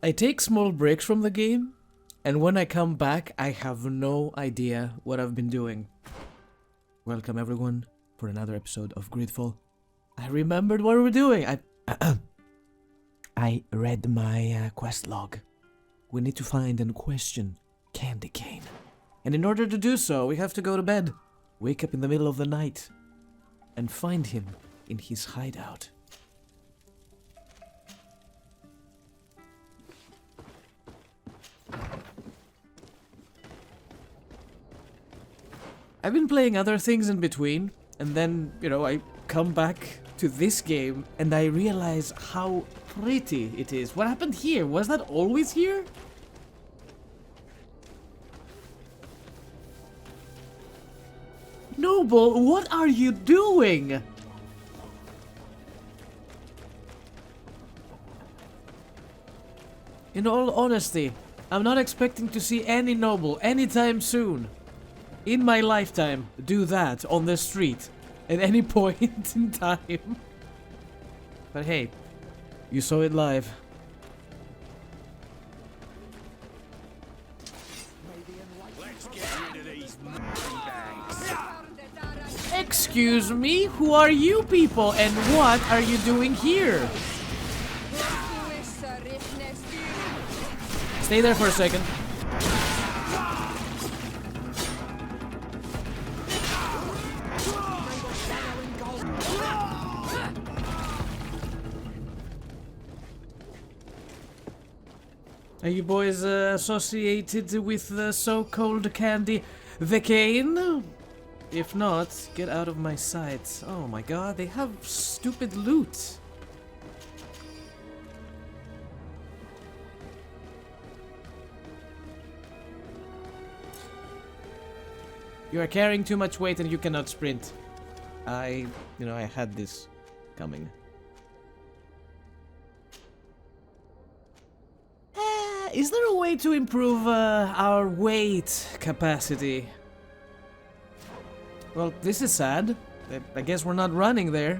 I take small breaks from the game, and when I come back, I have no idea what I've been doing. Welcome everyone for another episode of GreedFall. I remembered what we were doing. I read my quest log. We need to find and question Candy Cane. And in order to do so, we have to go to bed, wake up in the middle of the night, and find him in his hideout. I've been playing other things in between, and then, I come back to this game, and I realize how pretty it is. What happened here? Was that always here? Noble, what are you doing? In all honesty, I'm not expecting to see any Noble anytime soon. In my lifetime, do that on the street at any point in time. But hey, you saw it live. Excuse me, who are you people and what are you doing here? Stay there for a second. Are you boys associated with the so-called candy, the cane? If not, get out of my sight. Oh my god, they have stupid loot. You are carrying too much weight and you cannot sprint. I had this coming. Is there a way to improve our weight capacity? Well, this is sad. I guess we're not running there.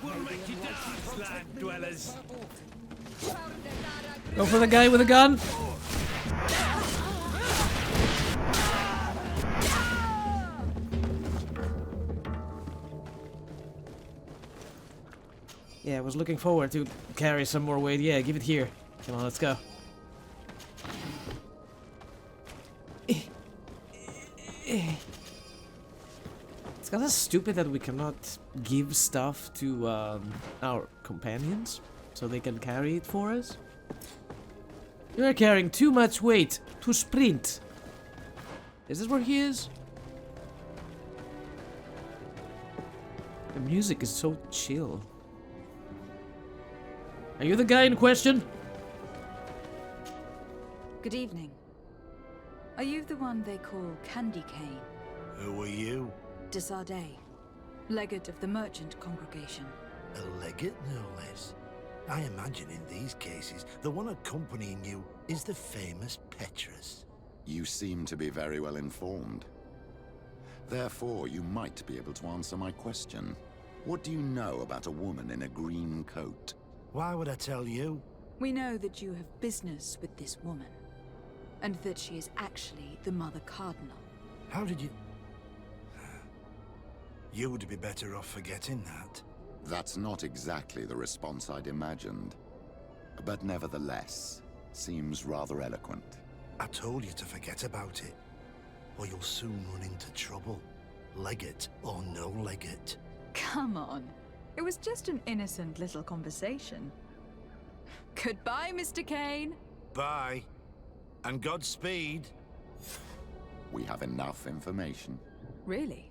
We'll make you dance, land dwellers. Go for the guy with a gun. Yeah, I was looking forward to carry some more weight. Yeah, give it here. Come on, let's go. It's kind of stupid that we cannot give stuff to our companions so they can carry it for us. You're carrying too much weight to sprint. Is this where he is? The music is so chill. Are you the guy in question? Good evening. Are you the one they call Candy Cane? Who are you? Desardet, legate of the merchant congregation. A legate, no less. I imagine in these cases, the one accompanying you is the famous Petrus. You seem to be very well informed. Therefore, you might be able to answer my question. What do you know about a woman in a green coat? Why would I tell you? We know that you have business with this woman, and that she is actually the Mother Cardinal. How did you... You would be better off forgetting that. That's not exactly the response I'd imagined. But nevertheless, seems rather eloquent. I told you to forget about it, or you'll soon run into trouble. Legate or no legate. Come on. It was just an innocent little conversation. Goodbye, Mr. Kane. Bye. And Godspeed. We have enough information. Really?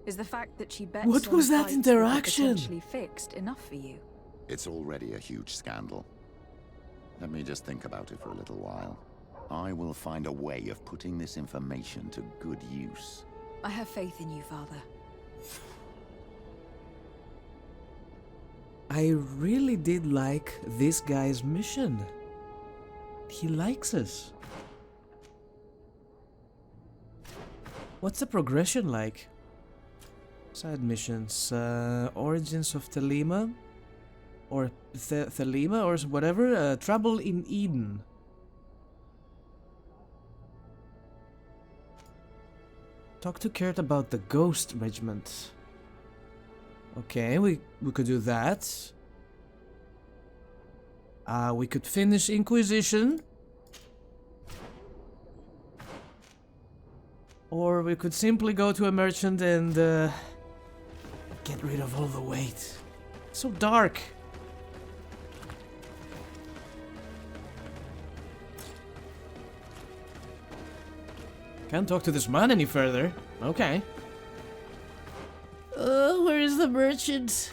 Is the fact that she bets What on was that fights interaction? potentially fixed enough for you? It's already a huge scandal. Let me just think about it for a little while. I will find a way of putting this information to good use. I have faith in you, Father. I really did like this guy's mission. He likes us. What's the progression like? Side missions. Origins of Thelema. Or Thelema or whatever. Trouble in Eden. Talk to Kurt about the Ghost Regiment. Okay, we could do that. We could finish Inquisition. Or we could simply go to a merchant and get rid of all the weight. It's so dark. Can't talk to this man any further. Okay. Where is the merchant?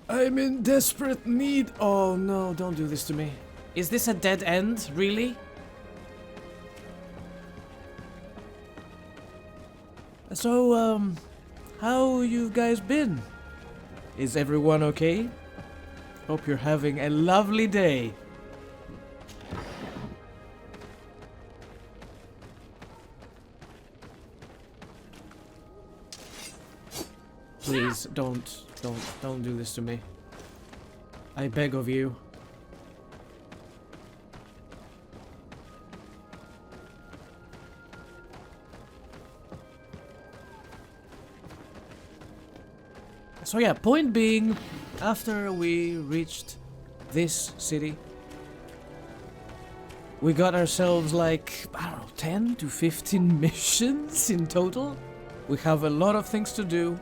I'm in desperate need. Oh no, don't do this to me. Is this a dead end? Really? So, how you guys been? Is everyone okay? Hope you're having a lovely day. Please, don't do this to me. I beg of you. So yeah, point being, after we reached this city, we got ourselves like, I don't know, 10 to 15 missions in total. We have a lot of things to do.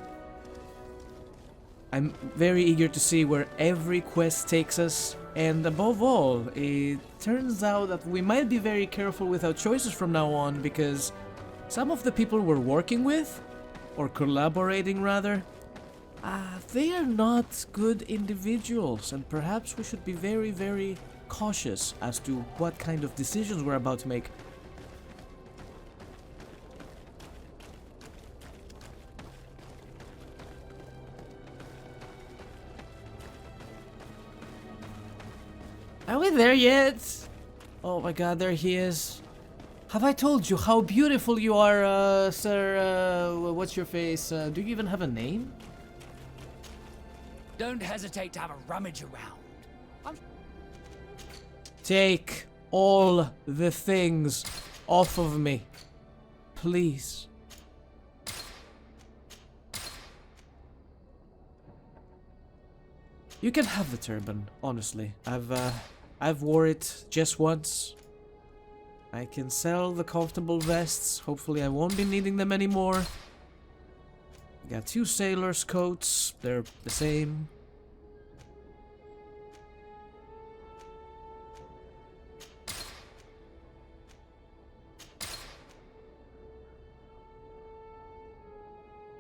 I'm very eager to see where every quest takes us, and above all, it turns out that we might be very careful with our choices from now on, because some of the people we're working with, or collaborating rather, they are not good individuals, and perhaps we should be very, very cautious as to what kind of decisions we're about to make. Are we there yet? Oh my god, there he is. Have I told you how beautiful you are, sir? What's your face? Do you even have a name? Don't hesitate to have a rummage around. Take all the things off of me. Please. You can have the turban, honestly. I've wore it just once. I can sell the comfortable vests. Hopefully I won't be needing them anymore. Got 2 sailors' coats. They're the same.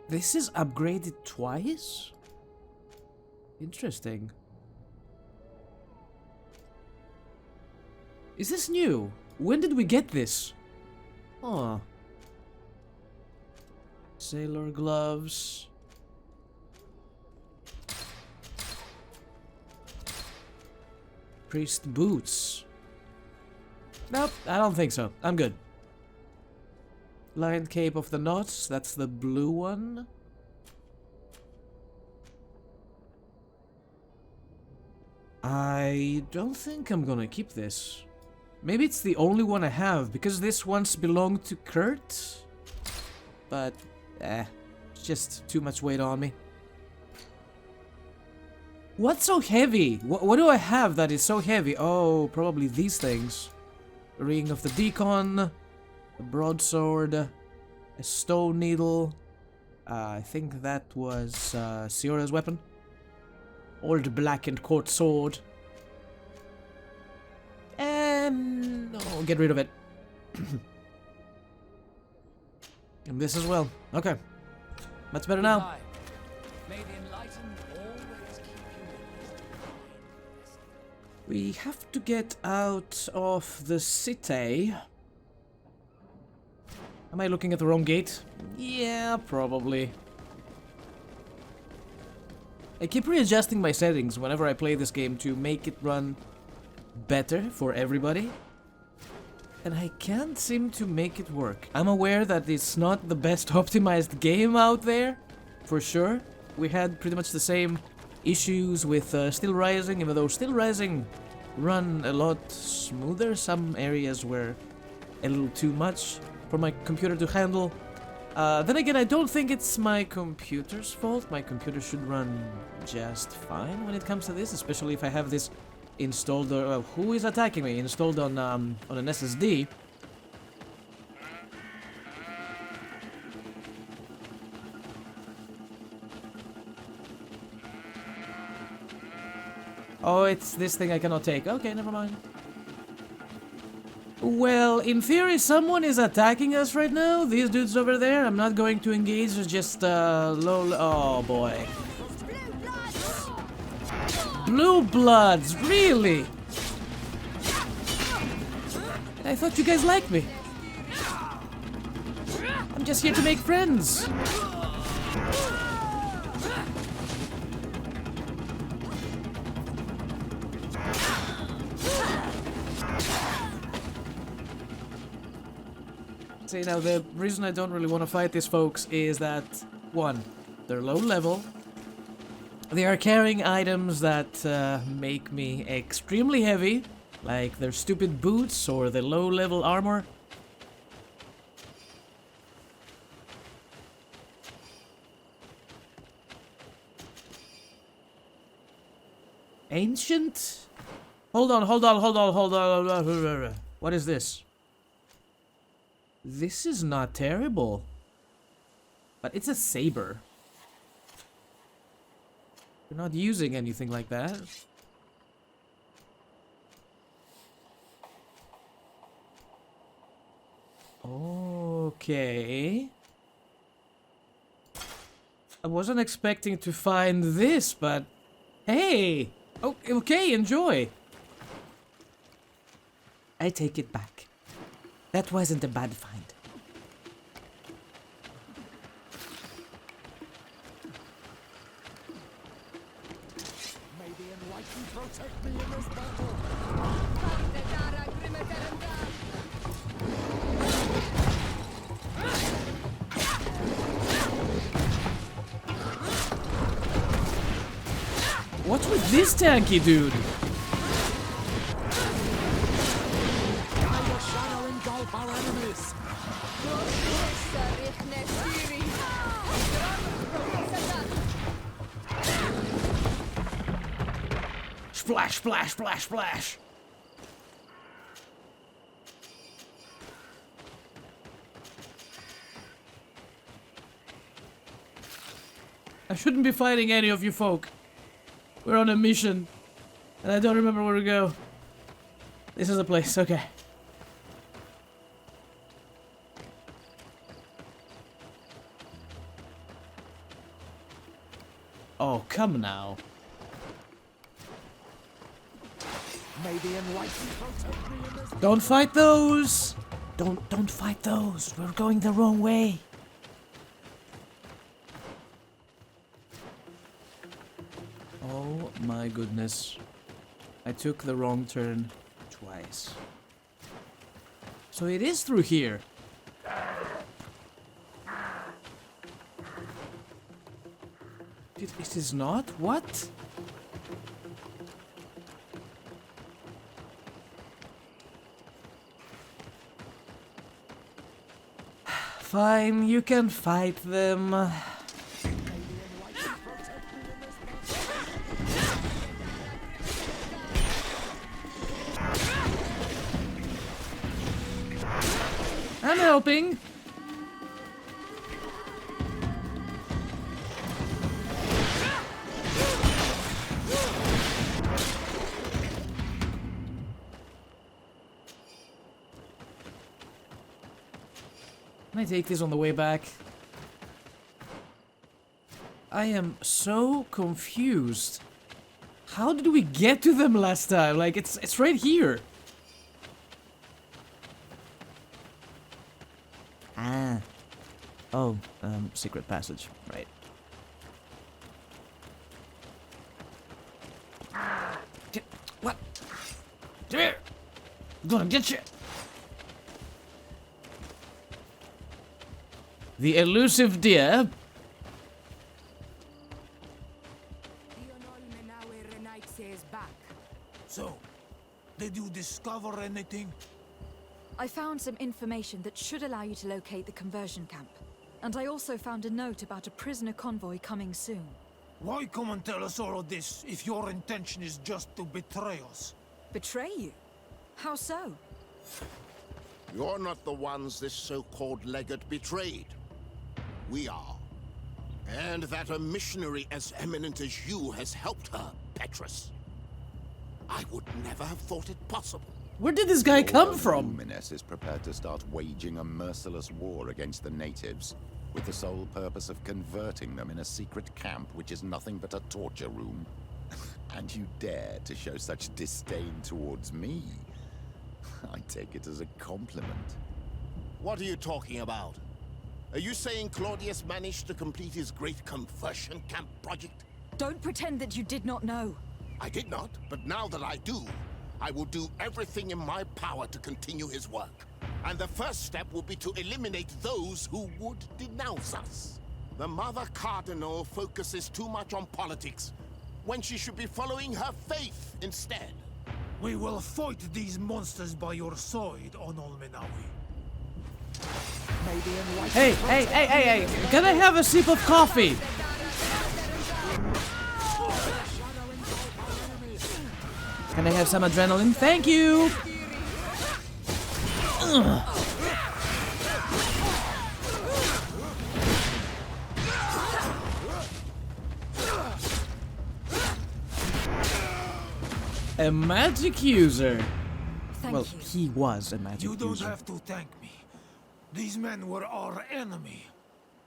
This is upgraded twice? Interesting. Is this new? When did we get this? Oh. Sailor gloves. Priest boots. Nope, I don't think so. I'm good. Lion Cape of the Knots, that's the blue one. I don't think I'm gonna keep this. Maybe it's the only one I have, because this once belonged to Kurt. But, it's just too much weight on me. What's so heavy? What do I have that is so heavy? Oh, probably these things. Ring of the Deacon, a broadsword, a stone needle. I think that was Siora's weapon. Old blackened court sword. And oh, get rid of it. And this as well. Okay. Much better now. May the enlightened always keep you in his divine. We have to get out of the city. Am I looking at the wrong gate? Yeah, probably. I keep readjusting my settings whenever I play this game to make it run better for everybody. and I can't seem to make it work. I'm aware that it's not the best optimized game out there, for sure. We had pretty much the same issues with Still Rising, even though Still Rising run a lot smoother. Some areas were a little too much for my computer to handle. Then again, I don't think it's my computer's fault. My computer should run just fine when it comes to this, especially if I have this installed, who is attacking me? Installed on an SSD. Oh, it's this thing I cannot take. Okay, never mind. Well, in theory, someone is attacking us right now. These dudes over there. I'm not going to engage. Just low. Oh boy. Blue Bloods, really? I thought you guys liked me. I'm just here to make friends. See, now the reason I don't really want to fight these folks is that, one, they're low level. They are carrying items that make me extremely heavy, like their stupid boots or the low level armor. Ancient? Hold on. What is this? This is not terrible. But it's a saber. We're not using anything like that. Okay. I wasn't expecting to find this, but hey! Oh, okay, enjoy! I take it back. That wasn't a bad find. May the Enlightened protect me in this battle. What's with this tanky dude? Guide a shadow engulf our enemies. Splash, splash, splash, splash! I shouldn't be fighting any of you folk. We're on a mission, and I don't remember where to go. This is the place, okay. Oh, come now. May the Enlightened protect me in this battle. Don't fight those! Don't fight those. We're going the wrong way. Oh my goodness. I took the wrong turn twice. So it is through here. It is not? What? Fine, you can fight them. I'm helping. Can I take this on the way back? I am so confused. How did we get to them last time? Like, it's right here. Ah. Oh, secret passage. Right. What? Come here! I'm gonna get you! The elusive deer. So, did you discover anything? I found some information that should allow you to locate the conversion camp. And I also found a note about a prisoner convoy coming soon. Why come and tell us all of this if your intention is just to betray us? Betray you? How so? You're not the ones this so-called legate betrayed. We are. And that a missionary as eminent as you has helped her, Petrus. I would never have thought it possible. Where did this guy come from? Luminous is prepared to start waging a merciless war against the natives, with the sole purpose of converting them in a secret camp which is nothing but a torture room. And you dare to show such disdain towards me? I take it as a compliment. What are you talking about? Are you saying Claudius managed to complete his great conversion camp project? Don't pretend that you did not know. I did not, but now that I do, I will do everything in my power to continue his work. And the first step will be to eliminate those who would denounce us. The Mother Cardinal focuses too much on politics, when she should be following her faith instead. We will fight these monsters by your side, Onolmenawi. Hey, can I have a sip of coffee? Can I have some adrenaline? Thank you! Ugh. A magic user. Thank you. He was a magic You don't user. have to thank me. These men were our enemy.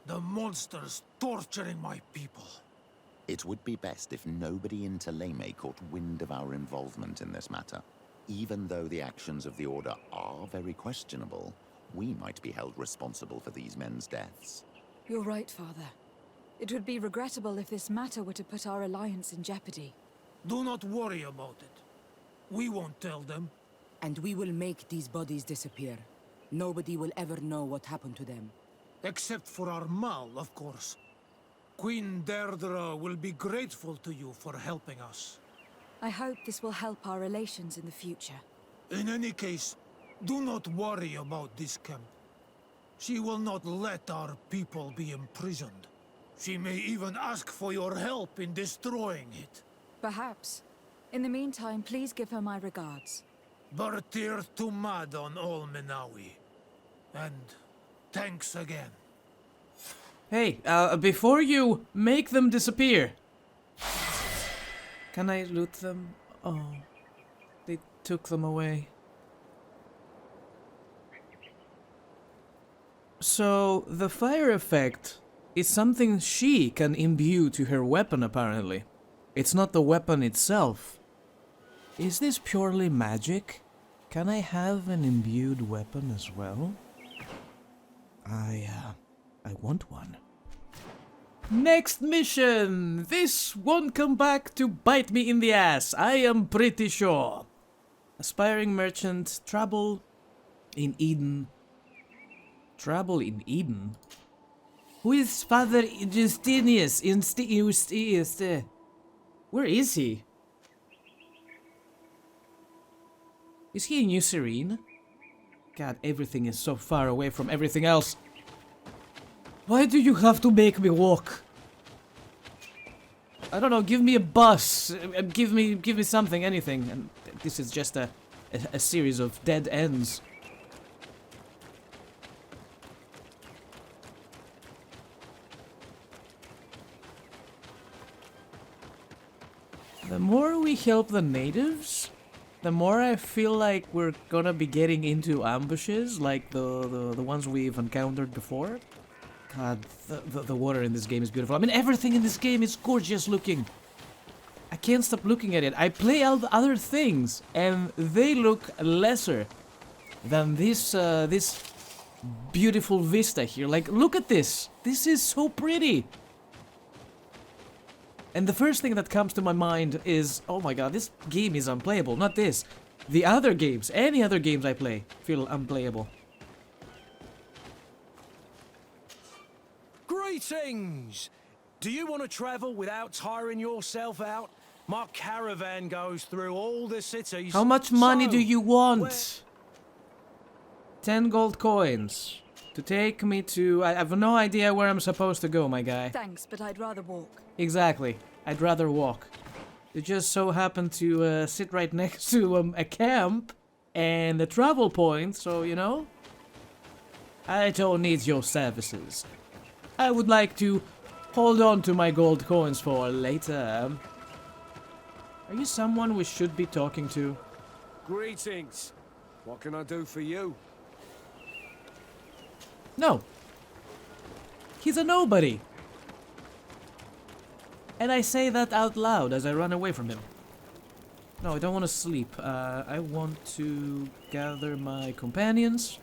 The monsters torturing my people. It would be best if nobody in Teleme caught wind of our involvement in this matter. Even though the actions of the Order are very questionable, we might be held responsible for these men's deaths. You're right, Father. It would be regrettable if this matter were to put our alliance in jeopardy. Do not worry about it. We won't tell them. And we will make these bodies disappear. Nobody will ever know what happened to them. Except for our Mal, of course. Queen Deirdre will be grateful to you for helping us. I hope this will help our relations in the future. In any case, do not worry about this camp. She will not let our people be imprisoned. She may even ask for your help in destroying it. Perhaps. In the meantime, please give her my regards. Bertir Tumad on Olmenawi. And thanks again. Hey, before you make them disappear, can I loot them? Oh, they took them away. So, the fire effect is something she can imbue to her weapon, apparently. It's not the weapon itself. Is this purely magic? Can I have an imbued weapon as well? I want one. Next mission! This won't come back to bite me in the ass, I am pretty sure. Aspiring merchant, trouble in Eden. Trouble in Eden? Who is Father Justinius? Where is he? Is he in New Serene? God, everything is so far away from everything else. Why do you have to make me walk? I don't know, give me a bus. Give me something, anything. And this is just a series of dead ends. The more we help the natives, the more I feel like we're gonna be getting into ambushes like the ones we've encountered before. God, the water in this game is beautiful. I mean, everything in this game is gorgeous looking. I can't stop looking at it. I play all the other things, and they look lesser than this this beautiful vista here. Like, look at this. This is so pretty. And the first thing that comes to my mind is, oh my god, this game is unplayable. Not this. The other games, any other games I play, feel unplayable. Greetings! Do you want to travel without tiring yourself out? My caravan goes through all the cities. How much money So, do you want? 10 gold coins. To take me to... I have no idea where I'm supposed to go, my guy. Thanks, but I'd rather walk. Exactly. I'd rather walk. You just so happen to sit right next to a camp and a travel point, so, you know? I don't need your services. I would like to hold on to my gold coins for later. Are you someone we should be talking to? Greetings. What can I do for you? No. He's a nobody. And I say that out loud as I run away from him. No, I don't want to sleep. I want to gather my companions.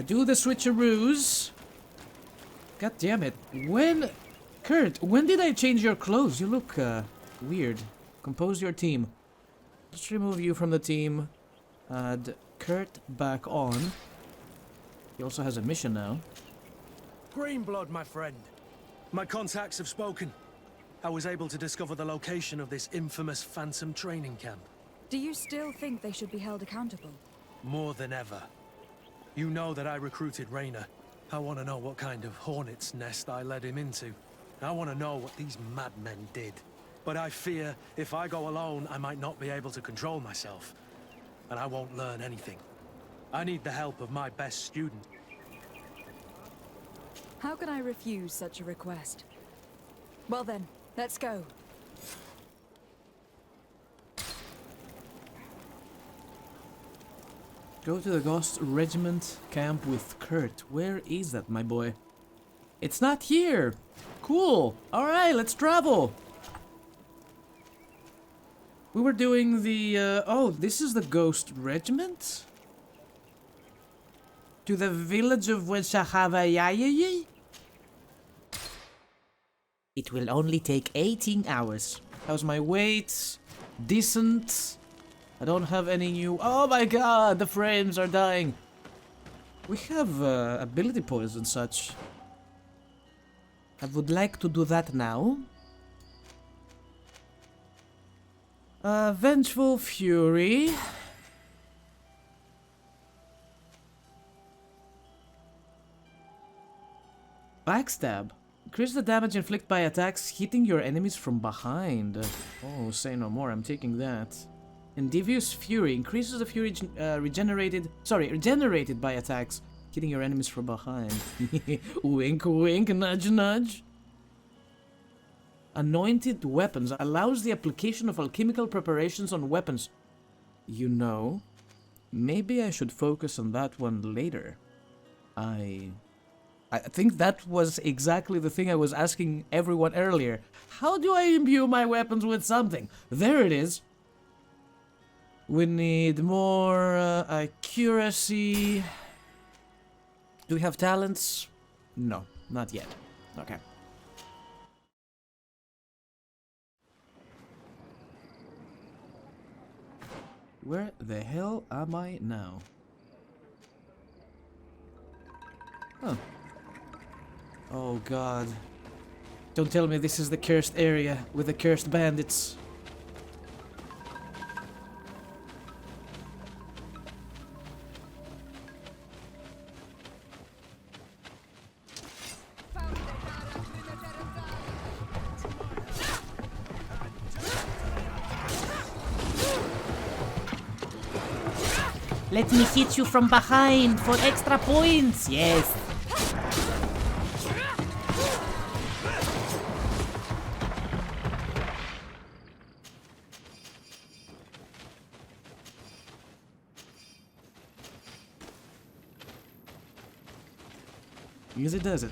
Do the switcheroos. God damn it. Kurt, when did I change your clothes? You look, weird. Compose your team. Let's remove you from the team. Add Kurt back on. He also has a mission now. Greenblood, my friend. My contacts have spoken. I was able to discover the location of this infamous Phantom training camp. Do you still think they should be held accountable? More than ever. You know that I recruited Raynor. I want to know what kind of hornet's nest I led him into. I want to know what these madmen did. But I fear if I go alone, I might not be able to control myself. And I won't learn anything. I need the help of my best student. How can I refuse such a request? Well then, let's go. Go to the Ghost Regiment camp with Kurt. Where is that, my boy? It's not here! Cool! Alright, let's travel! We were doing the, oh, this is the Ghost Regiment? To the village of Wensahavayayi? It will only take 18 hours. How's my weight? Decent. I don't have any new... Oh my god, the frames are dying. We have ability points and such. I would like to do that now. Vengeful Fury. Backstab. Increase the damage inflicted by attacks hitting your enemies from behind. Oh, say no more, I'm taking that. And Devious Fury increases the fury regenerated by attacks hitting your enemies from behind. Wink wink, nudge nudge. Anointed Weapons allows the application of alchemical preparations on weapons. You know, maybe I should focus on that one later. I think that was exactly the thing I was asking everyone earlier. How do I imbue my weapons with something? There it is. We need more accuracy. Do we have talents? No, not yet. Okay. Where the hell am I now? Huh. Oh god. Don't tell me this is the cursed area with the cursed bandits. Let me hit you from behind for extra points, yes. Easy does it.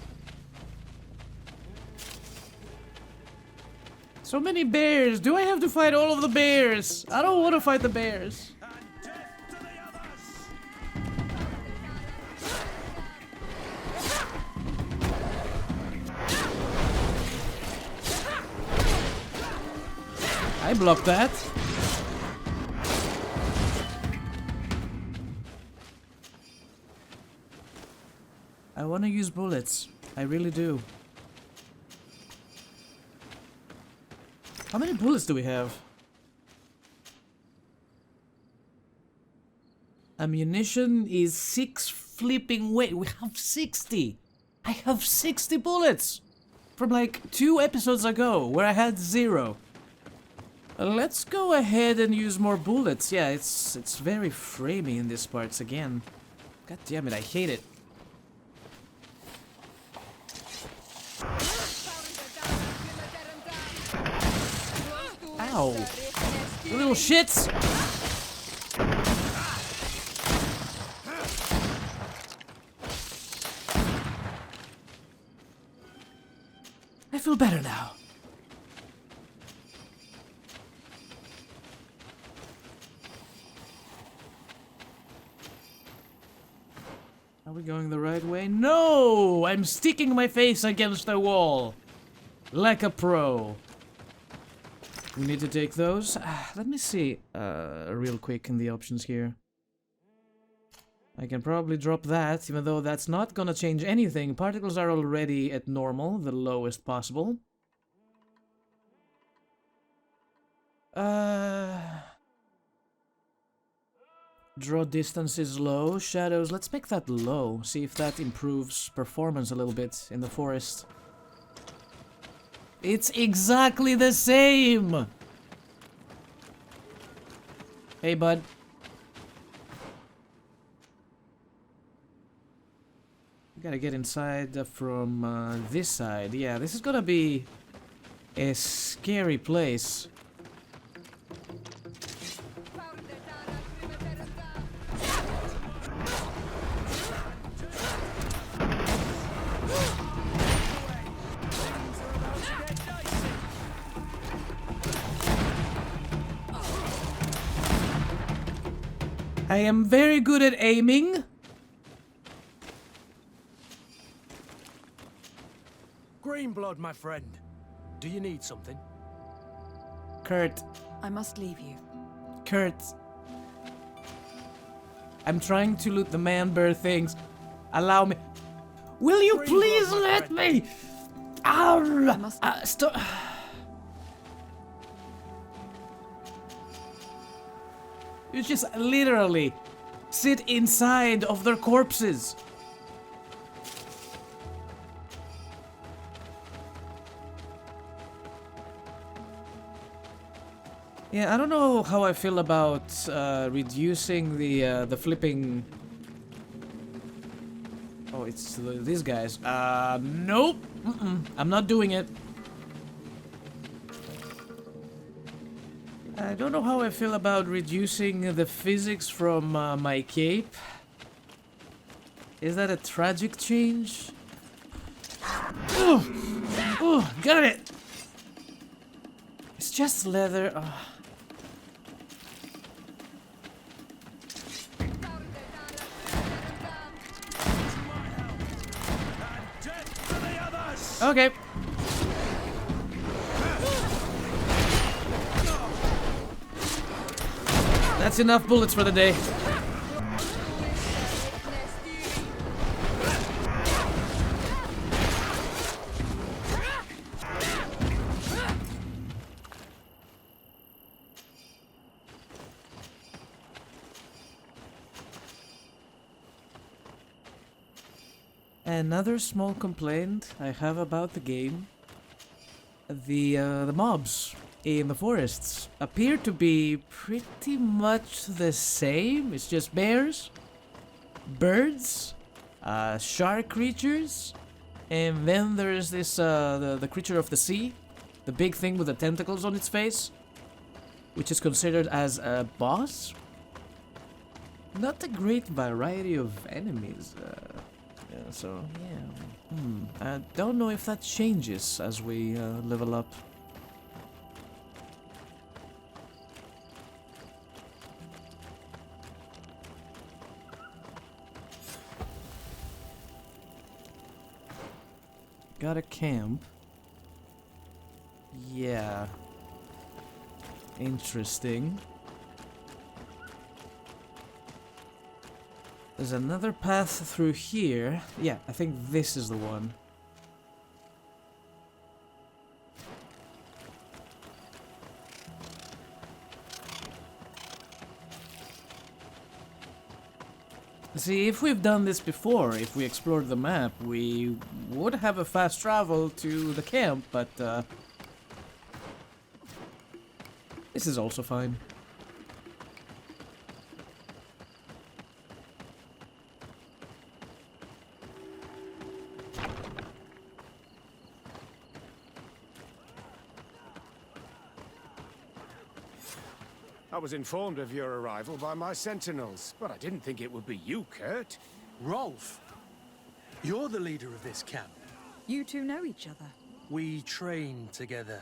So many bears. Do I have to fight all of the bears? I don't want to fight the bears. I blocked that. I want to use bullets. I really do. How many bullets do we have? Ammunition is 6 flipping wait. We have 60. I have 60 bullets from like 2 episodes ago where I had 0. Let's go ahead and use more bullets. Yeah, it's very framey in these parts again. God damn it, I hate it. Ow! You little shits! I feel better now. Are we going the right way? No! I'm sticking my face against the wall. Like a pro. We need to take those. Let me see real quick in the options here. I can probably drop that, even though that's not gonna change anything. Particles are already at normal, the lowest possible. Draw distance is low. Shadows, let's make that low. See if that improves performance a little bit in the forest. It's exactly the same! Hey, bud. We gotta get inside from this side. Yeah, this is gonna be a scary place. I am very good at aiming. Green blood, my friend. Do you need something? Kurt. I must leave you. Kurt. I'm trying to loot the man-bear things. Allow me. Will you Green please blood, my let friend. me? Ow! Stop. You just literally sit inside of their corpses. Yeah, I don't know how I feel about reducing the flipping. Oh, it's these guys. Nope. I'm not doing it. I don't know how I feel about reducing the physics from my cape. Is that a tragic change? Oh, got it! It's just leather. Okay. That's enough bullets for the day. Another small complaint I have about the game. The mobs in the forests appear to be pretty much the same. It's just bears, birds, shark creatures, and then there's this the creature of the sea, the big thing with the tentacles on its face, which is considered as a boss. Not a great variety of enemies. So yeah, I don't know if that changes as we level up. Got a camp. Yeah. Interesting. There's another path through here. Yeah, I think this is the one. See, if we've done this before, if we explored the map, we would have a fast travel to the camp, but this is also fine. I was informed of your arrival by my sentinels, but I didn't think it would be you, Kurt. Rolf, you're the leader of this camp. You two know each other. We train together.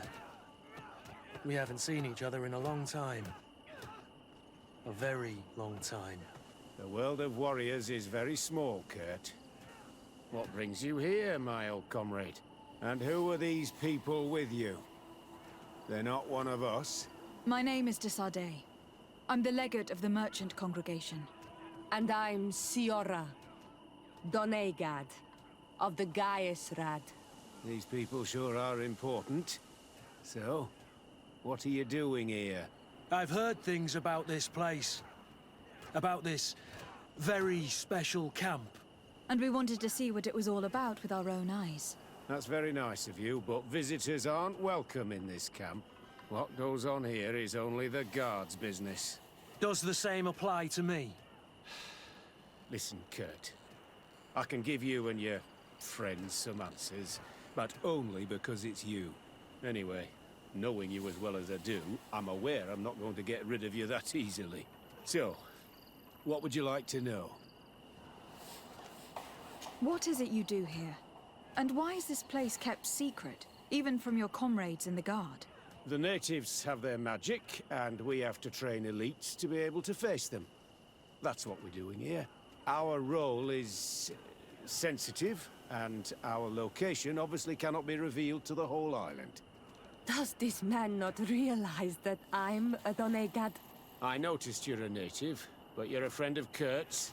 We haven't seen each other in a long time. A very long time. The world of warriors is very small, Kurt. What brings you here, my old comrade? And who are these people with you? They're not one of us? My name is Desade. I'm the legate of the merchant congregation. And I'm Siora, Donegad, of the Gaiusrad. These people sure are important. So, what are you doing here? I've heard things about this place. About this very special camp. And we wanted to see what it was all about with our own eyes. That's very nice of you, but visitors aren't welcome in this camp. What goes on here is only the guards' business. Does the same apply to me? Listen, Kurt. I can give you and your friends some answers, but only because it's you. Anyway, knowing you as well as I do, I'm aware I'm not going to get rid of you that easily. So, what would you like to know? What is it you do here? And why is this place kept secret, even from your comrades in the guard? The natives have their magic, and we have to train elites to be able to face them. That's what we're doing here. Our role is sensitive, and our location obviously cannot be revealed to the whole island. Does this man not realize that I'm a Donegad? I noticed you're a native, but you're a friend of Kurt's,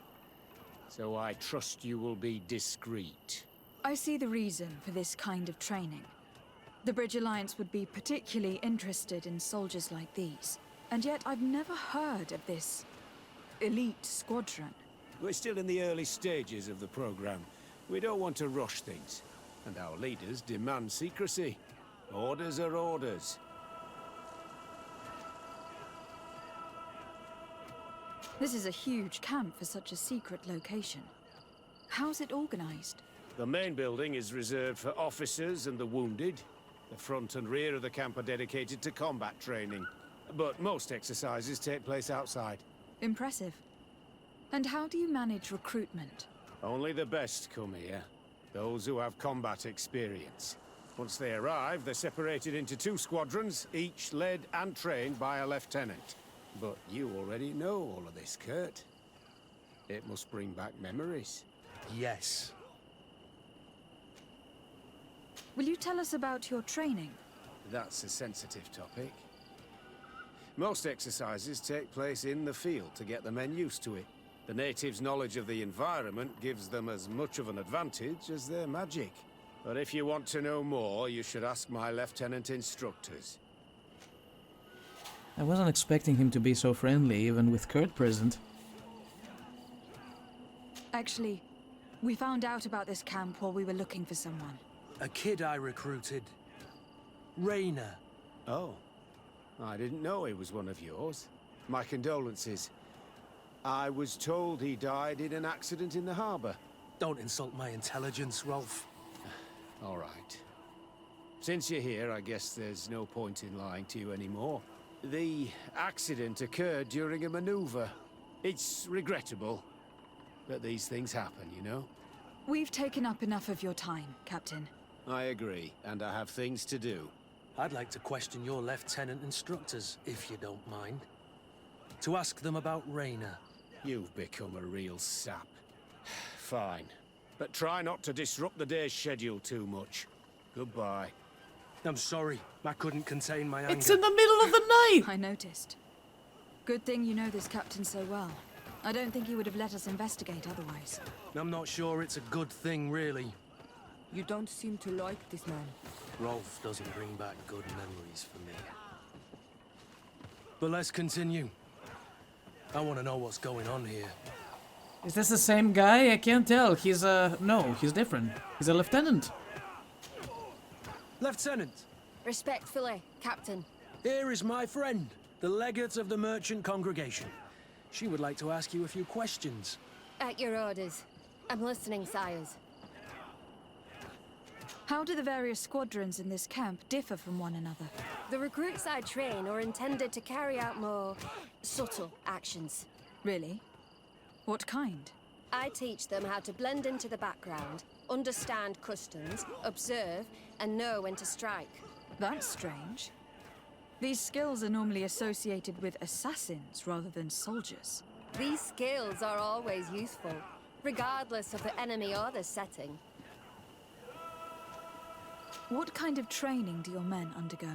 so I trust you will be discreet. I see the reason for this kind of training. The Bridge Alliance would be particularly interested in soldiers like these. And yet I've never heard of this elite squadron. We're still in the early stages of the program. We don't want to rush things. And our leaders demand secrecy. Orders are orders. This is a huge camp for such a secret location. How's it organized? The main building is reserved for officers and the wounded. The front and rear of the camp are dedicated to combat training. But most exercises take place outside. Impressive. And how do you manage recruitment? Only the best come here. Those who have combat experience. Once they arrive, they're separated into 2 squadrons, each led and trained by a lieutenant. But you already know all of this, Kurt. It must bring back memories. Yes. Will you tell us about your training? That's a sensitive topic. Most exercises take place in the field to get the men used to it. The natives' knowledge of the environment gives them as much of an advantage as their magic. But if you want to know more, you should ask my lieutenant instructors. I wasn't expecting him to be so friendly, even with Kurt present. Actually, we found out about this camp while we were looking for someone. A kid I recruited. Rainer. Oh. I didn't know he was one of yours. My condolences. I was told he died in an accident in the harbor. Don't insult my intelligence, Rolf. All right. Since you're here, I guess there's no point in lying to you anymore. The accident occurred during a maneuver. It's regrettable, but these things happen, you know? We've taken up enough of your time, Captain. I agree, and I have things to do. I'd like to question your lieutenant instructors, if you don't mind. To ask them about Rainer. You've become a real sap. Fine. But try not to disrupt the day's schedule too much. Goodbye. I'm sorry. I couldn't contain my anger. It's in the middle of the night! I noticed. Good thing you know this captain so well. I don't think he would have let us investigate otherwise. I'm not sure it's a good thing, really. You don't seem to like this man. Rolf doesn't bring back good memories for me. But let's continue. I want to know what's going on here. Is this the same guy? I can't tell. He's no, he's different. He's a lieutenant. Lieutenant, Respectfully, Captain. here is my friend, the legate of the merchant congregation. She would like to ask you a few questions. At your orders. I'm listening, sires. How do the various squadrons in this camp differ from one another? The recruits I train are intended to carry out more subtle actions. Really? What kind? I teach them how to blend into the background, understand customs, observe, and know when to strike. That's strange. These skills are normally associated with assassins rather than soldiers. These skills are always useful, regardless of the enemy or the setting. What kind of training do your men undergo?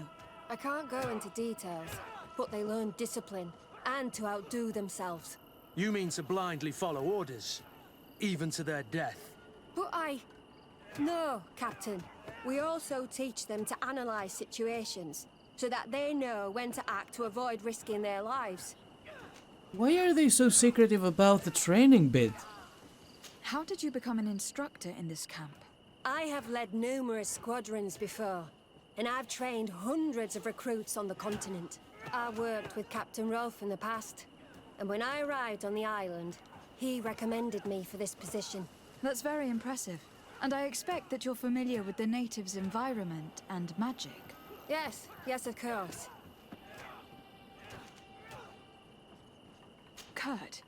I can't go into details, but they learn discipline and to outdo themselves. You mean to blindly follow orders, even to their death? But No, Captain. We also teach them to analyze situations, so that they know when to act to avoid risking their lives. Why are they so secretive about the training bit? How did you become an instructor in this camp? I have led numerous squadrons before, and I've trained hundreds of recruits on the continent. I worked with Captain Rolf in the past, and when I arrived on the island, he recommended me for this position. That's very impressive. And I expect that you're familiar with the natives' environment and magic. Yes, of course. Kurt,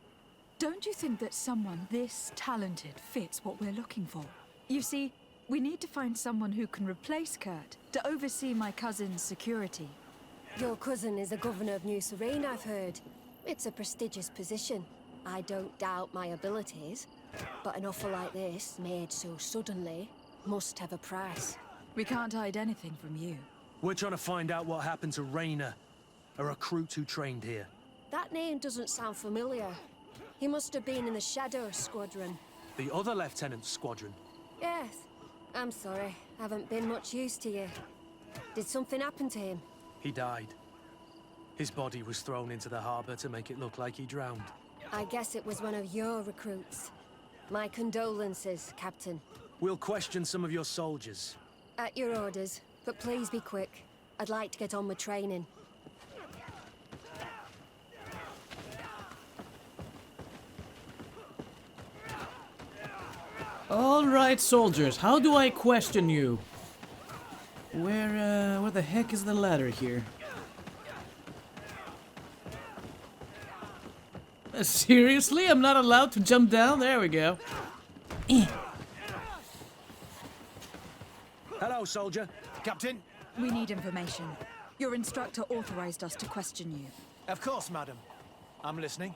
don't you think that someone this talented fits what we're looking for? You see, we need to find someone who can replace Kurt to oversee my cousin's security. Your cousin is a governor of New Serene, I've heard. It's a prestigious position. I don't doubt my abilities, but an offer like this, made so suddenly, must have a price. We can't hide anything from you. We're trying to find out what happened to Rayner, a recruit who trained here. That name doesn't sound familiar. He must have been in the Shadow Squadron. The other lieutenant's squadron. Yes. I'm sorry. Haven't been much use to you. Did something happen to him? He died. His body was thrown into the harbor to make it look like he drowned. I guess it was one of your recruits. My condolences, Captain. We'll question some of your soldiers. At your orders, but please be quick. I'd like to get on with training. All right, soldiers. How do I question you? Where the heck is the ladder here? Seriously? I'm not allowed to jump down? There we go. Hello, soldier. Captain? We need information. Your instructor authorized us to question you. Of course, madam. I'm listening.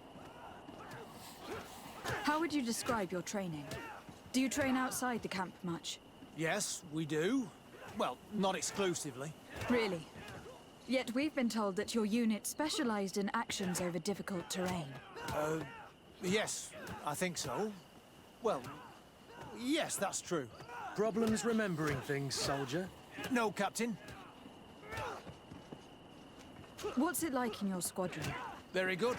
How would you describe your training? Do you train outside the camp much? Yes, we do. Well, not exclusively. Really? Yet we've been told that your unit specialized in actions over difficult terrain. Yes, I think so. Well, yes, that's true. Problems remembering things, soldier? No, Captain. What's it like in your squadron? Very good.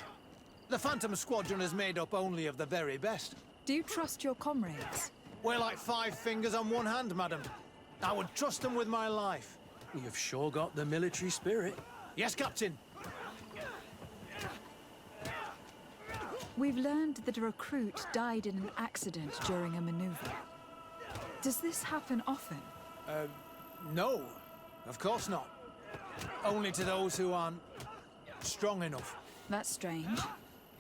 The Phantom Squadron is made up only of the very best. Do you trust your comrades? We're like 5 fingers on one hand, madam. I would trust them with my life. You've sure got the military spirit. Yes, Captain. We've learned that a recruit died in an accident during a maneuver. Does this happen often? No. Of course not. Only to those who aren't strong enough. That's strange.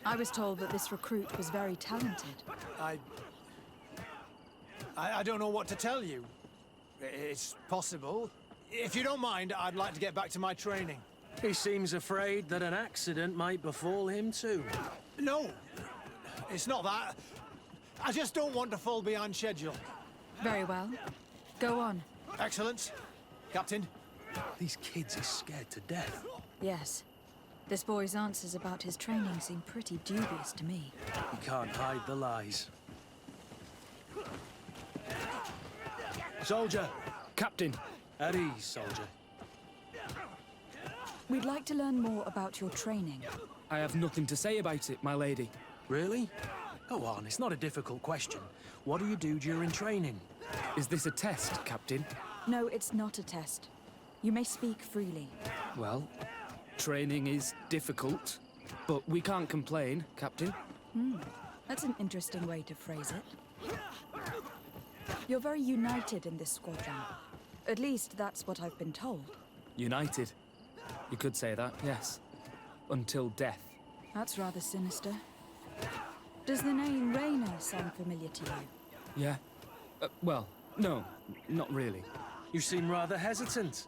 I was told that this recruit was very talented. I don't know what to tell you. It's possible. If you don't mind, I'd like to get back to my training. He seems afraid that an accident might befall him too. No, it's not that. I just don't want to fall behind schedule. Very well. Go on. Excellence. Captain. These kids are scared to death. Yes. This boy's answers about his training seem pretty dubious to me. You can't hide the lies. Soldier! Captain! At ease, soldier. We'd like to learn more about your training. I have nothing to say about it, my lady. Really? Go on, it's not a difficult question. What do you do during training? Is this a test, Captain? No, it's not a test. You may speak freely. Well, training is difficult, but we can't complain, Captain. That's an interesting way to phrase it. You're very united in this squadron. At least that's what I've been told. United. You could say that, yes. Until death. That's rather sinister. Does the name Raynor sound familiar to you? Yeah. Well, no, not really. You seem rather hesitant.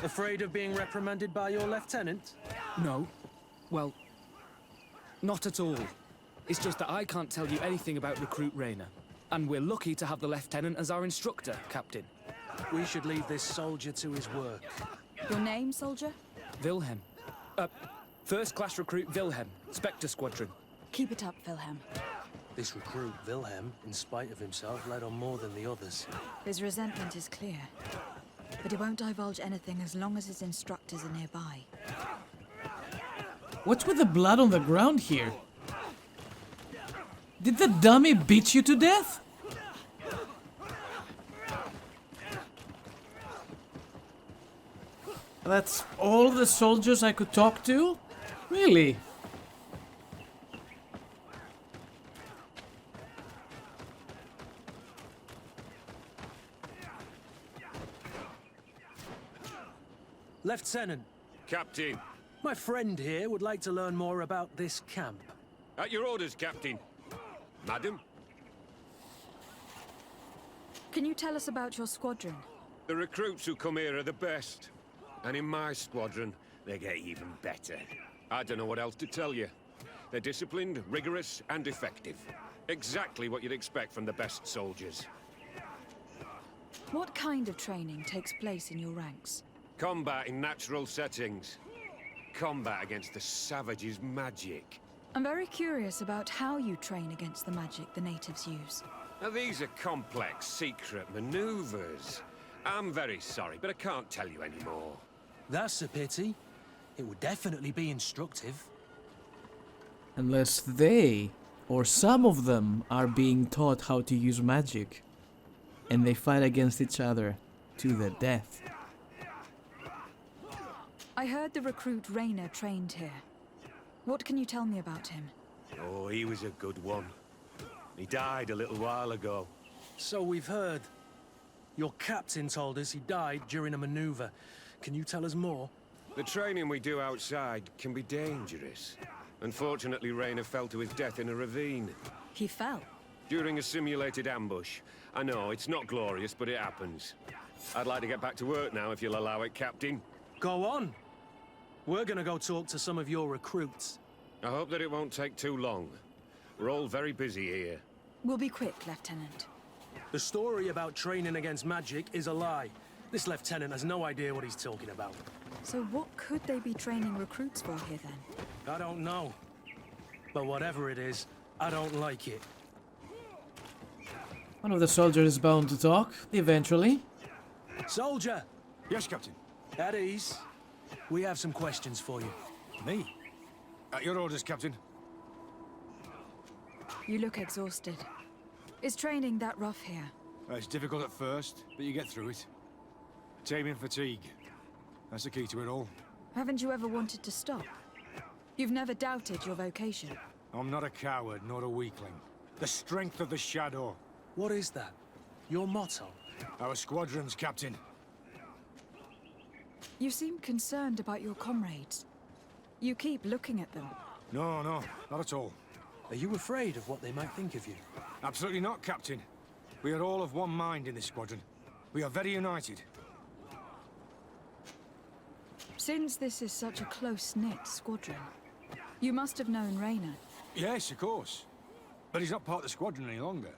Afraid of being reprimanded by your lieutenant? No. Well, not at all. It's just that I can't tell you anything about Recruit Raynor. And we're lucky to have the lieutenant as our instructor, Captain. We should leave this soldier to his work. Your name, soldier? Wilhelm. First-class recruit Wilhelm, Spectre Squadron. Keep it up, Wilhelm. This recruit, Wilhelm, in spite of himself, led on more than the others. His resentment is clear. But he won't divulge anything as long as his instructors are nearby. What's with the blood on the ground here? Did the dummy beat you to death? That's all the soldiers I could talk to? Really? Lieutenant, Captain! my friend here would like to learn more about this camp. At your orders, Captain. Madam? Can you tell us about your squadron? The recruits who come here are the best. And in my squadron, they get even better. I don't know what else to tell you. They're disciplined, rigorous, and effective. Exactly what you'd expect from the best soldiers. What kind of training takes place in your ranks? Combat in natural settings. Combat against the savages' magic. I'm very curious about how you train against the magic the natives use. Now, these are complex, secret maneuvers. I'm very sorry, but I can't tell you anymore. That's a pity. It would definitely be instructive. Unless they, or some of them, are being taught how to use magic. And they fight against each other to the death. I heard the recruit Raynor trained here. What can you tell me about him? Oh, he was a good one. He died a little while ago. So we've heard. Your captain told us he died during a maneuver. Can you tell us more? The training we do outside can be dangerous. Unfortunately, Raynor fell to his death in a ravine. He fell? During a simulated ambush. I know, it's not glorious, but it happens. I'd like to get back to work now, if you'll allow it, Captain. Go on. We're gonna go talk to some of your recruits. I hope that it won't take too long. We're all very busy here. We'll be quick, Lieutenant. The story about training against magic is a lie. This lieutenant has no idea what he's talking about. So what could they be training recruits for here, then? I don't know. But whatever it is, I don't like it. One of the soldiers is bound to talk, eventually. Soldier! Yes, Captain. At ease. We have some questions for you. Me? At your orders, Captain. You look exhausted. Is training that rough here? It's difficult at first, but you get through it. Taming fatigue. That's the key to it all. Haven't you ever wanted to stop? You've never doubted your vocation. I'm not a coward, nor a weakling. The strength of the Shadow. What is that? Your motto? Our squadrons, Captain. You seem concerned about your comrades. You keep looking at them. No, not at all. Are you afraid of what they might think of you? Absolutely not, Captain. We are all of one mind in this squadron. We are very united. Since this is such a close-knit squadron, you must have known Raynor. Yes, of course. But he's not part of the squadron any longer.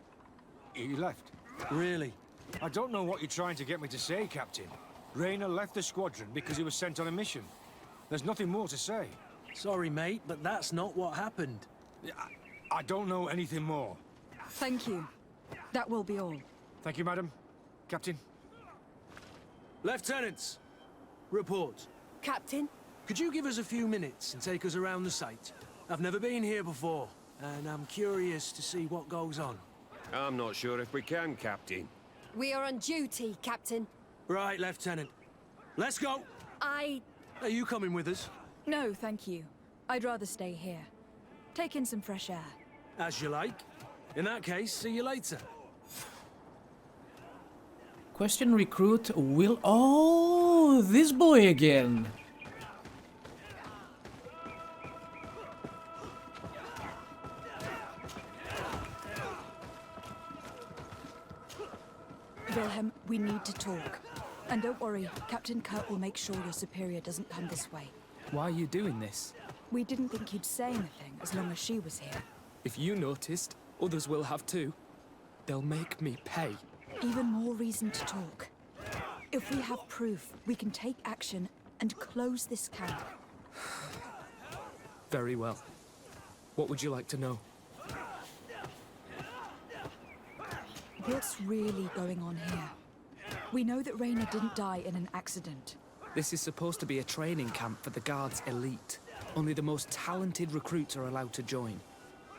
He left. Really? I don't know what you're trying to get me to say, Captain. Raynor left the squadron because he was sent on a mission. There's nothing more to say. Sorry, mate, but that's not what happened. I don't know anything more. Thank you. That will be all. Thank you, madam. Captain. Lieutenants, report. Captain? Could you give us a few minutes and take us around the site? I've never been here before, and I'm curious to see what goes on. I'm not sure if we can, Captain. We are on duty, Captain. Right, Lieutenant. Let's go! Are you coming with us? No, thank you. I'd rather stay here. Take in some fresh air. As you like. In that case, see you later. Question recruit will... Oh, this boy again. Wilhelm, we need to talk. And don't worry, Captain Kurt will make sure your superior doesn't come this way. Why are you doing this? We didn't think you'd say anything as long as she was here. If you noticed, others will have too. They'll make me pay. Even more reason to talk. If we have proof, we can take action and close this camp. Very well. What would you like to know? What's really going on here? We know that Raina didn't die in an accident. This is supposed to be a training camp for the Guard's elite. Only the most talented recruits are allowed to join.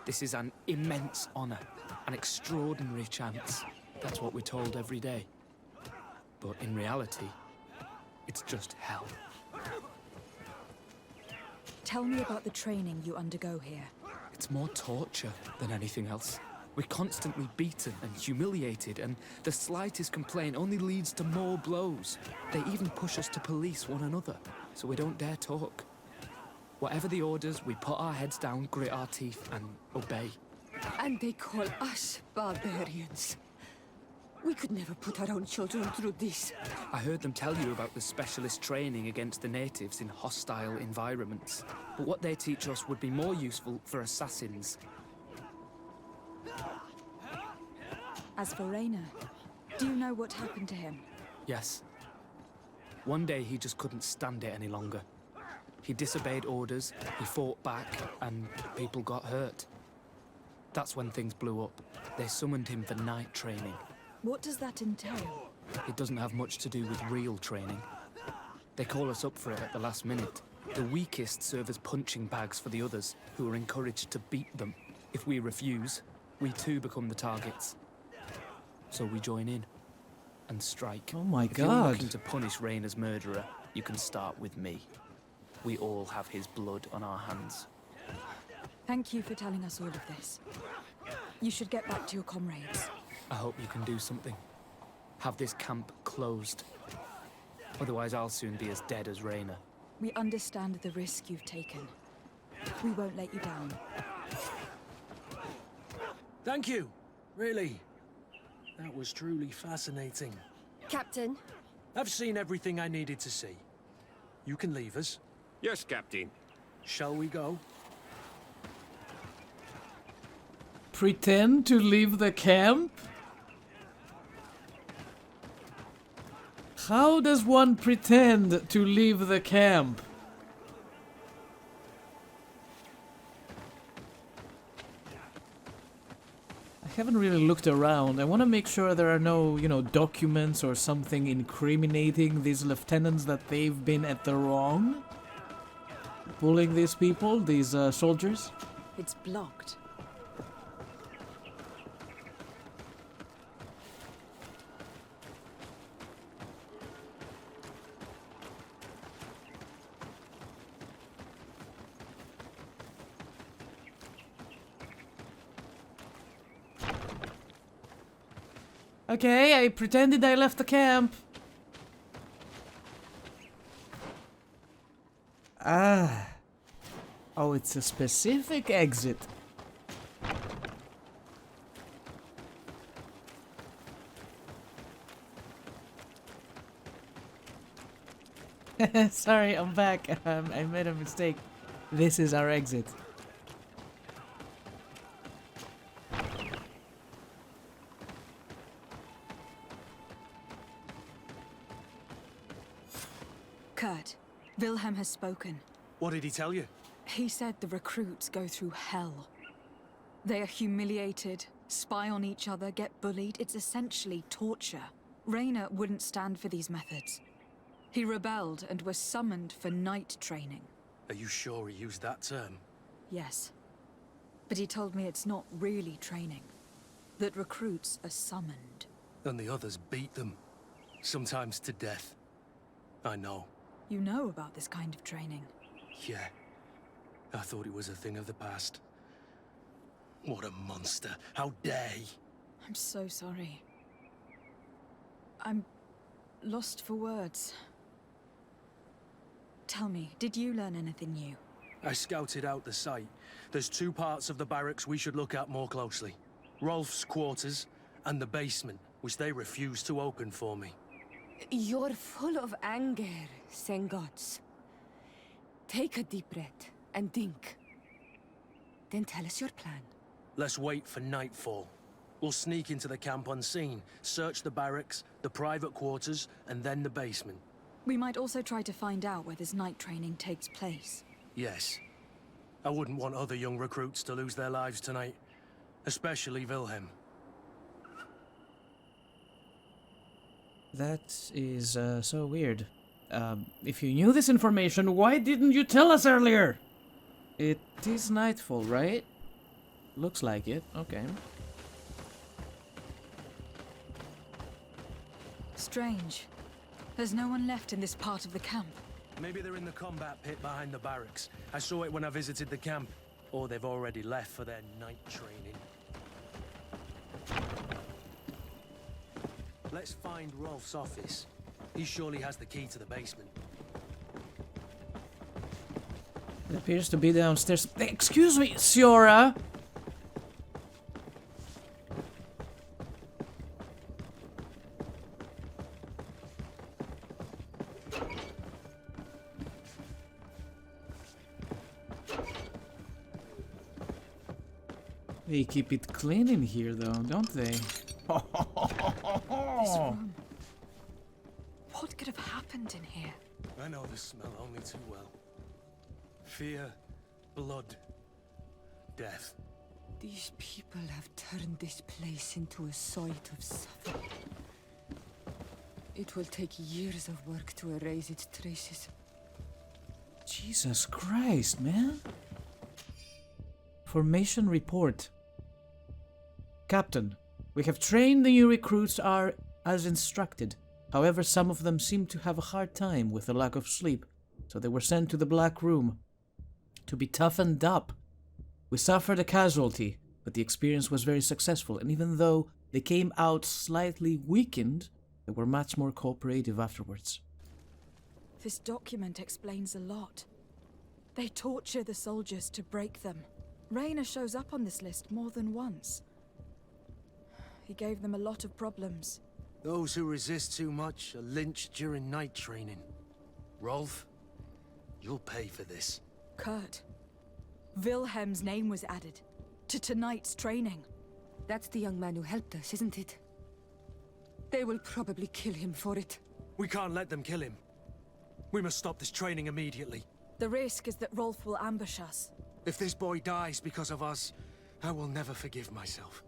This is an immense honor, an extraordinary chance. That's what we're told every day. But in reality, it's just hell. Tell me about the training you undergo here. It's more torture than anything else. We're constantly beaten and humiliated, and the slightest complaint only leads to more blows. They even push us to police one another, so we don't dare talk. Whatever the orders, we put our heads down, grit our teeth, and obey. And they call us barbarians. We could never put our own children through this. I heard them tell you about the specialist training against the natives in hostile environments. But what they teach us would be more useful for assassins. As for Raina, do you know what happened to him? Yes. One day he just couldn't stand it any longer. He disobeyed orders, he fought back, and people got hurt. That's when things blew up. They summoned him for night training. What does that entail? It doesn't have much to do with real training. They call us up for it at the last minute. The weakest serve as punching bags for the others, who are encouraged to beat them. If we refuse, we too become the targets. So we join in and strike. Oh my If you're God. looking to punish Raina's murderer, you can start with me. We all have his blood on our hands. Thank you for telling us all of this. You should get back to your comrades. I hope you can do something. Have this camp closed. Otherwise I'll soon be as dead as Raina. We understand the risk you've taken. We won't let you down. Thank you. Really. That was truly fascinating. Captain? I've seen everything I needed to see. You can leave us. Yes, Captain. Shall we go? Pretend to leave the camp? How does one pretend to leave the camp? I haven't really looked around. I want to make sure there are no, documents or something incriminating these lieutenants that they've been at the wrong. Bullying these people, these soldiers. It's blocked. Okay, I pretended I left the camp. Ah. Oh, it's a specific exit. Sorry, I'm back. I made a mistake. This is our exit. Kurt, Wilhelm has spoken. What did he tell you? He said the recruits go through hell. They are humiliated, spy on each other, get bullied. It's essentially torture. Rayner wouldn't stand for these methods. He rebelled and was summoned for night training. Are you sure he used that term? Yes. But he told me it's not really training. That recruits are summoned. And the others beat them. Sometimes to death. I know. You know about this kind of training? Yeah. I thought it was a thing of the past. What a monster. How dare he? I'm so sorry. I'm lost for words. Tell me, did you learn anything new? I scouted out the site. There's 2 parts of the barracks we should look at more closely. Rolf's quarters and the basement, which they refused to open for me. You're full of anger, Sengots. Take a deep breath and think. Then tell us your plan. Let's wait for nightfall. We'll sneak into the camp unseen, search the barracks, the private quarters, and then the basement. We might also try to find out where this night training takes place. Yes. I wouldn't want other young recruits to lose their lives tonight. Especially Wilhelm. That is so weird. If you knew this information, why didn't you tell us earlier? It is nightfall, right? Looks like it. Okay. Strange. There's no one left in this part of the camp. Maybe they're in the combat pit behind the barracks. I saw it when I visited the camp. Or they've already left for their night training. Let's find Rolf's office. He surely has the key to the basement. It appears to be downstairs. Excuse me, Siora! They keep it clean in here, though, don't they? This room. What could have happened in here? I know the smell only too well. Fear, blood, death. These people have turned this place into a site of suffering. It will take years of work to erase its traces. Jesus Christ, man. Formation report. Captain, we have trained the new recruits as instructed. However, some of them seem to have a hard time with the lack of sleep, so they were sent to the Black Room to be toughened up. We suffered a casualty, but the experience was very successful, and even though they came out slightly weakened, they were much more cooperative afterwards. This document explains a lot. They torture the soldiers to break them. Rayner shows up on this list more than once. He gave them a lot of problems. Those who resist too much are lynched during night training. Rolf, you'll pay for this. Kurt, Wilhelm's name was added to tonight's training. That's the young man who helped us, isn't it? They will probably kill him for it. We can't let them kill him. We must stop this training immediately. The risk is that Rolf will ambush us. If this boy dies because of us, I will never forgive myself.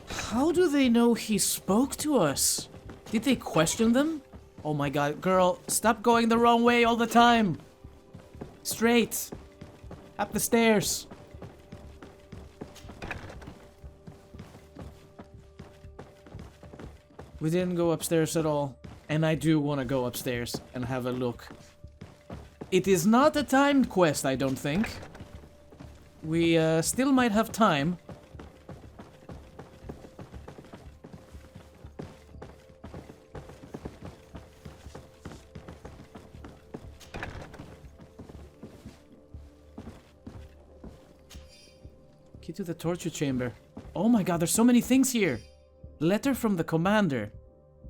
How do they know he spoke to us? Did they question them? Oh my god, girl, stop going the wrong way all the time. Straight. Up the stairs. We didn't go upstairs at all. And I do want to go upstairs and have a look. It is not a timed quest, I don't think. We still might have time. Key to the torture chamber. Oh my god, there's so many things here. Letter from the commander.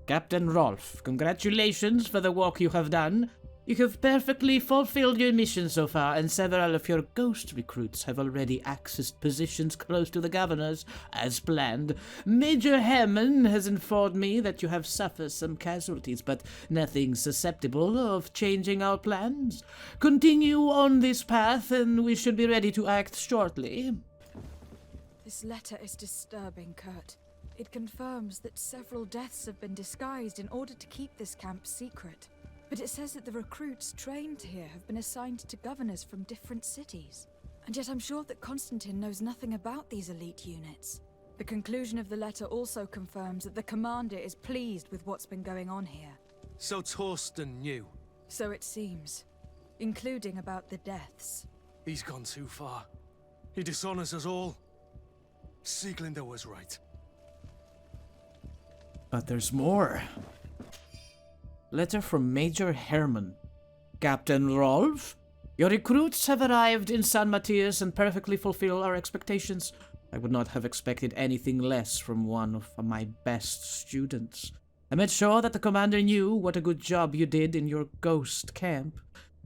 Captain Rolf, congratulations for the work you have done. You have perfectly fulfilled your mission so far, and several of your ghost recruits have already accessed positions close to the governors, as planned. Major Hammond has informed me that you have suffered some casualties, but nothing susceptible of changing our plans. Continue on this path, and we should be ready to act shortly. This letter is disturbing, Kurt. It confirms that several deaths have been disguised in order to keep this camp secret. But it says that the recruits trained here have been assigned to governors from different cities. And yet I'm sure that Constantine knows nothing about these elite units. The conclusion of the letter also confirms that the commander is pleased with what's been going on here. So Torsten knew. So it seems. Including about the deaths. He's gone too far. He dishonors us all. Sieglinder was right. But there's more. Letter from Major Herman. Captain Rolf, your recruits have arrived in San Matthias and perfectly fulfill our expectations. I would not have expected anything less from one of my best students. I made sure that the commander knew what a good job you did in your ghost camp.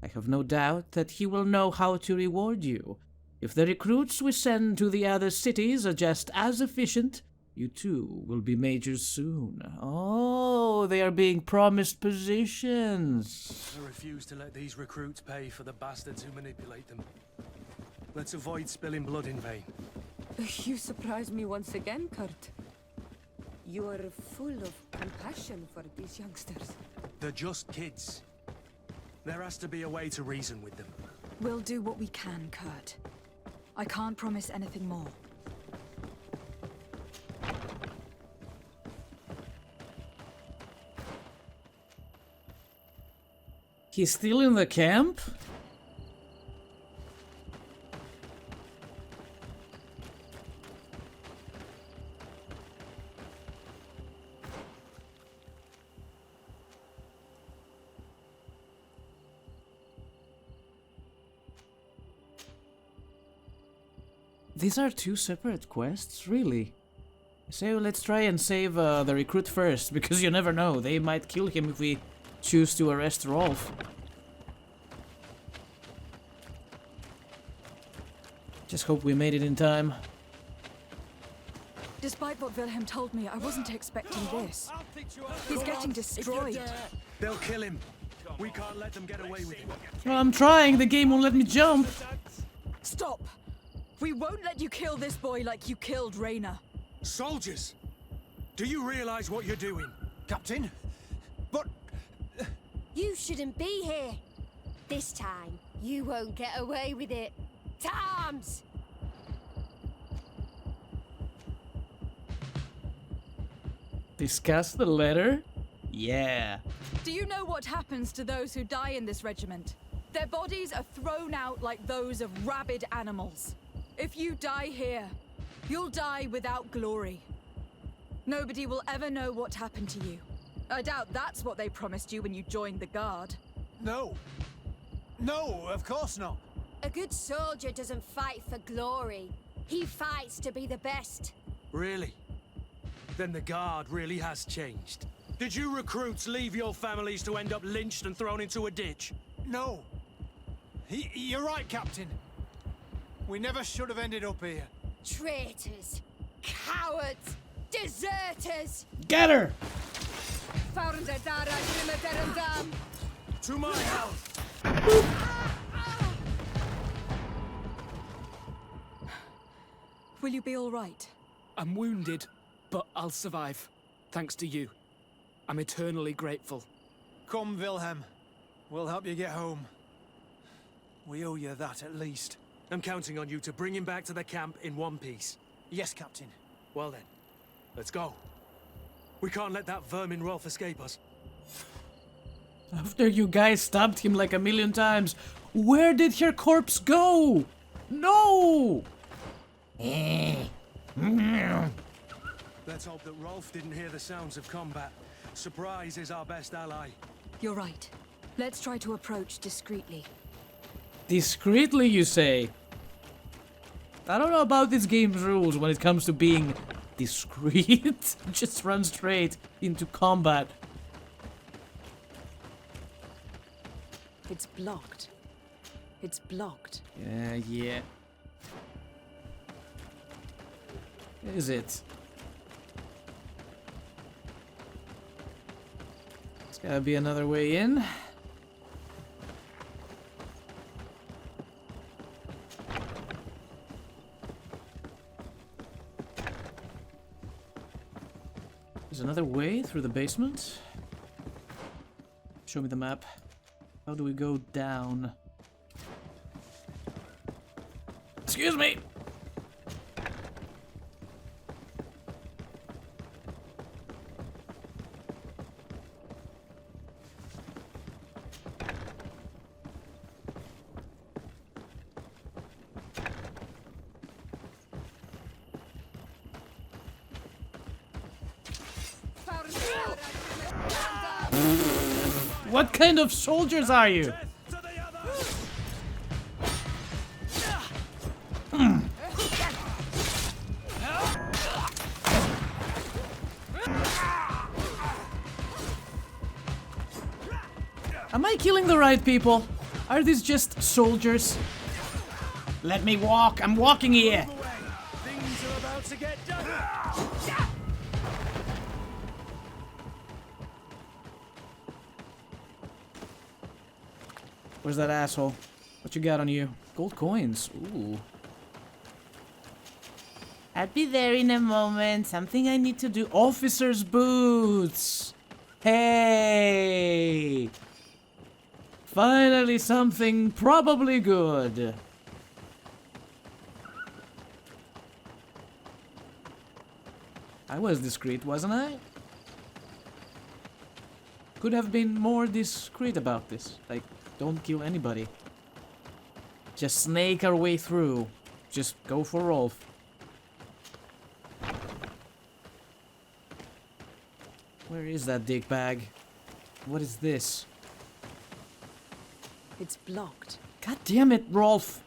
I have no doubt that he will know how to reward you. If the recruits we send to the other cities are just as efficient, you too will be majors soon. Oh, they are being promised positions. I refuse to let these recruits pay for the bastards who manipulate them. Let's avoid spilling blood in vain. You surprise me once again, Kurt. You are full of compassion for these youngsters. They're just kids. There has to be a way to reason with them. We'll do what we can, Kurt. I can't promise anything more. He's still in the camp? These are two separate quests, really? So let's try and save the recruit first, because you never know, they might kill him if we choose to arrest Rolf. Just hope we made it in time. Despite what Wilhelm told me, I wasn't expecting this. He's getting destroyed. They'll kill him. We can't let them get away with it. Well, I'm trying, the game won't let me jump. Stop! We won't let you kill this boy like you killed Raina. Soldiers! Do you realize what you're doing? Captain? But... You shouldn't be here. This time, you won't get away with it. Times! Discuss the letter? Yeah. Do you know what happens to those who die in this regiment? Their bodies are thrown out like those of rabid animals. If you die here, you'll die without glory. Nobody will ever know what happened to you. I doubt that's what they promised you when you joined the Guard. No. No, of course not. A good soldier doesn't fight for glory. He fights to be the best. Really? Then the Guard really has changed. Did you recruits leave your families to end up lynched and thrown into a ditch? No. You're right, Captain. We never should have ended up here. Traitors! Cowards! Deserters! Get her! To my house! Will you be all right? I'm wounded, but I'll survive. Thanks to you. I'm eternally grateful. Come, Wilhelm. We'll help you get home. We owe you that at least. I'm counting on you to bring him back to the camp in one piece. Yes, Captain. Well then, let's go. We can't let that vermin Rolf escape us. After you guys stabbed him like a million times, where did your corpse go? No! Let's hope that Rolf didn't hear the sounds of combat. Surprise is our best ally. You're right. Let's try to approach discreetly. Discreetly, you say? I don't know about this game's rules when it comes to being discreet. Just run straight into combat. It's blocked. It's blocked. Yeah. Is it? There's gotta be another way in. There's another way through the basement. Show me the map. How do we go down? Excuse me! What kind of soldiers are you? Am I killing the right people? Are these just soldiers? Let me walk. I'm walking here. Things are about to get done. Where's that asshole? What you got on you? Gold coins. Ooh. I'll be there in a moment. Something I need to do. Officer's boots. Hey. Finally something probably good. I was discreet, wasn't I? Could have been more discreet about this. Like, don't kill anybody. Just snake our way through. Just go for Rolf. Where is that dick bag? What is this? It's blocked. God damn it, Rolf!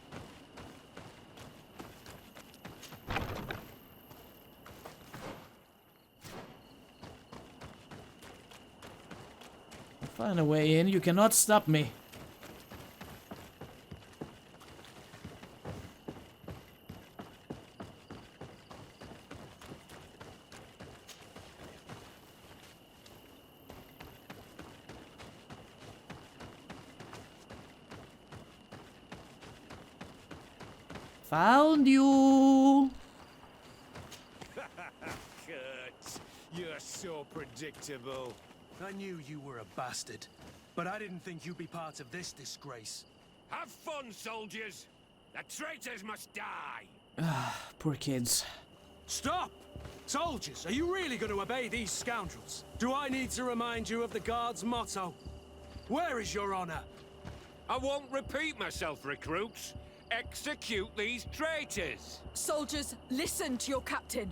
I'll find a way in. You cannot stop me. Found you! Kurt, you're so predictable. I knew you were a bastard, but I didn't think you'd be part of this disgrace. Have fun, soldiers! The traitors must die! Poor kids. Stop! Soldiers, are you really going to obey these scoundrels? Do I need to remind you of the Guard's motto? Where is your honor? I won't repeat myself, recruits. Execute these traitors! Soldiers, listen to your captain.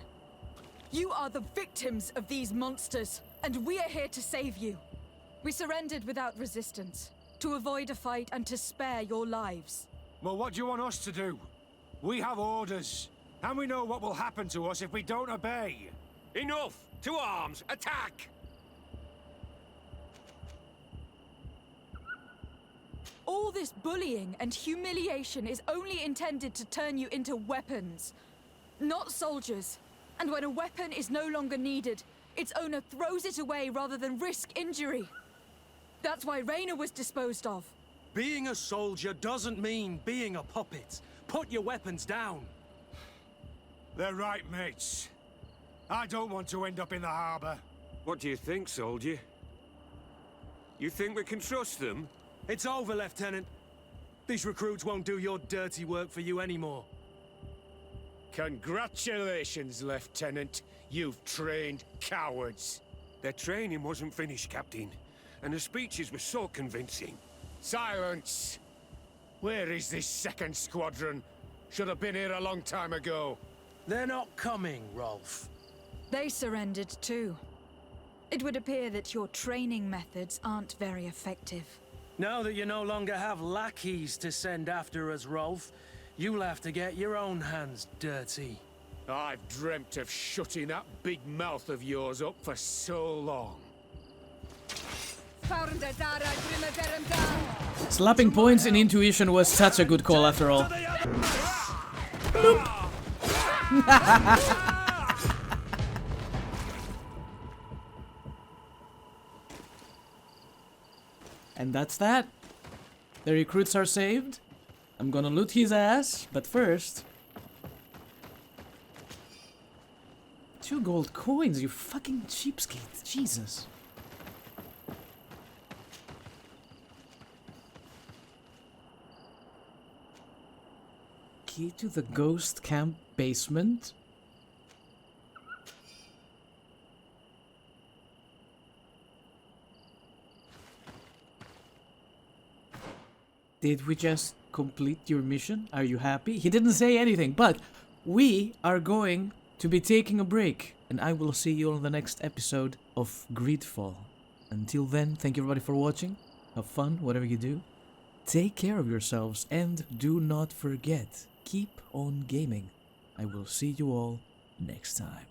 You are the victims of these monsters, and we are here to save you. We surrendered without resistance, to avoid a fight and to spare your lives. Well, what do you want us to do? We have orders, and we know what will happen to us if we don't obey. Enough! To arms! Attack! All this bullying and humiliation is only intended to turn you into weapons, not soldiers. And when a weapon is no longer needed, its owner throws it away rather than risk injury. That's why Raina was disposed of. Being a soldier doesn't mean being a puppet. Put your weapons down. They're right, mates. I don't want to end up in the harbor. What do you think, soldier? You think we can trust them? It's over, Lieutenant. These recruits won't do your dirty work for you anymore. Congratulations, Lieutenant. You've trained cowards. Their training wasn't finished, Captain, and the speeches were so convincing. Silence! Where is this second squadron? Should have been here a long time ago. They're not coming, Rolf. They surrendered too. It would appear that your training methods aren't very effective. Now that you no longer have lackeys to send after us, Rolf, you'll have to get your own hands dirty. I've dreamt of shutting that big mouth of yours up for so long. Slapping points in intuition was such a good call after all. And that's that. The recruits are saved. I'm gonna loot his ass, but first... 2 gold coins, you fucking cheapskate. Jesus. Key to the ghost camp basement. Did we just complete your mission? Are you happy? He didn't say anything, but we are going to be taking a break, and I will see you on the next episode of GreedFall. Until then, thank you everybody for watching. Have fun, whatever you do. Take care of yourselves, and do not forget, keep on gaming. I will see you all next time.